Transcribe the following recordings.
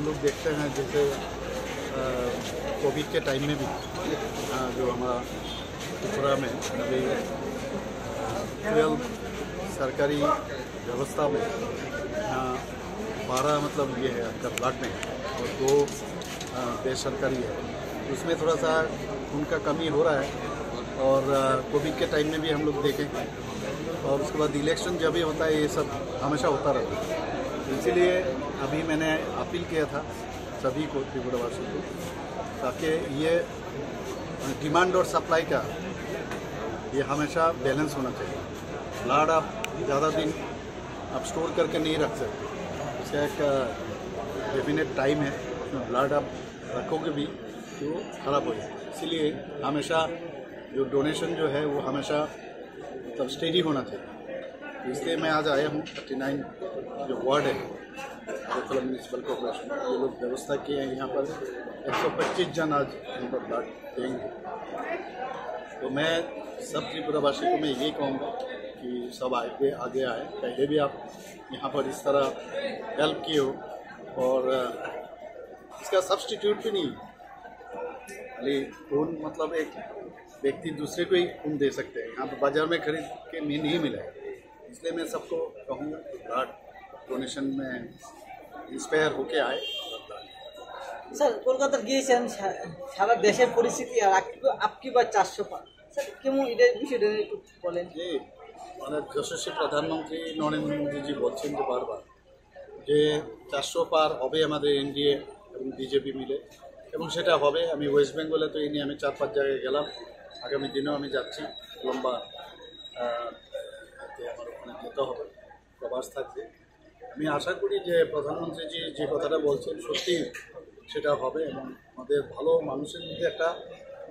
हम लोग देखते हैं जैसे कोविड के टाइम में भी जो हमारा त्रिपुरा में अभी 12 सरकारी व्यवस्था में 12 मतलब ये है आपका ब्लड में और 2 बेसरकारी है, उसमें थोड़ा सा उनका कमी हो रहा है। और कोविड के टाइम में भी हम लोग देखें और उसके बाद इलेक्शन जब भी होता है ये सब हमेशा होता रहता है। इसीलिए अभी मैंने अपील किया था सभी को, त्रिपुरावासियों को, ताकि ये डिमांड और सप्लाई का ये हमेशा बैलेंस होना चाहिए। ब्लड आप ज़्यादा दिन आप स्टोर करके नहीं रख सकते, इसका एक डेफिनेट टाइम है, ब्लड आप रखोगे भी तो ख़राब हो जाए। इसीलिए हमेशा जो डोनेशन जो है वो हमेशा मतलब स्टेडी होना चाहिए। इसलिए मैं आज आया हूँ। 39 जो वार्ड है अगरतला म्यूनसिपल कॉर्पोरेशन, ये लोग व्यवस्था किए हैं। यहाँ पर 125 जन आज यहाँ पर ब्लड देंगे। तो मैं सब त्रिपुरावासी को मैं ये कहूँगा कि सब आगे आए। पहले भी आप यहाँ पर इस तरह हेल्प किए हो और इसका सब्स्टिट्यूट भी नहीं है। खून मतलब एक व्यक्ति दूसरे को ही खून दे सकते हैं, यहाँ पर बाजार में खरीद के नहीं मिला है। इसलिए मैं सबको कहूँगा कि ब्लड डोनेशन में इंस्पायर होके आए। স্যার কলকাতার গিয়েছেন, সারা দেশের পরিস্থিতি আর আপকি বা 400 পা স্যার কেমন এটার বিষয়টা একটু বলেন। যে মানে যশস্বী প্রধানমন্ত্রী নরেন্দ্র মোদীজি বলছেন যে বারবার যে 400 পার হবে আমাদের এনডিএ এবং বিজেপি মিলে, এবং সেটা হবে। আমি ওয়েস্ট বেঙ্গলে তো এই নিয়ে আমি 4-5 জায়গায় গেলাম, আগামী দিনেও আমি যাচ্ছি। লম্বা আমার ওখানে যেতে হবে, প্রবাস থাকবে। আমি আশা করি যে প্রধানমন্ত্রীজি যে কথাটা বলছেন সত্যি সেটা হবে এবং আমাদের ভালো মানুষের মধ্যে একটা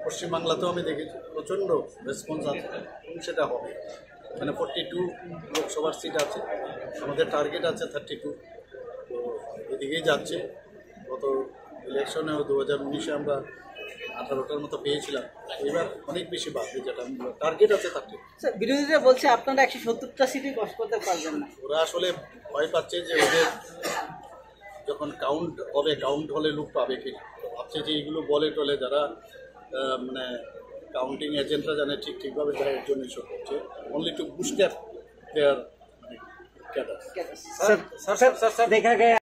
পশ্চিমবাংলাতেও আমি দেখেছি প্রচণ্ড রেসপন্স আছে এবং সেটা হবে। মানে 42 লোকসভার সিট আছে, আমাদের টার্গেট আছে 32। তো এদিকেই যাচ্ছে। গত ইলেকশনেও 2019-এ আমরা 18টার মতো পেয়েছিলাম, এবার অনেক বেশি বাড়বে, যেটা টার্গেট আছে 30। স্যার বিরোধীরা বলছে আপনারা 170টা সিটই কষ্ট করতে পারবেন না। ওরা আসলে ভয় পাচ্ছে যে ওদের যখন কাউন্ট হলে লোক পাবে কি, ভাবছে যে এইগুলো বলে টলে যারা মানে কাউন্টিং এজেন্টরা জানে ঠিকভাবে যারা এর জন্য এসব করছে, only to boost up their cadre. Sir দেখা গেছে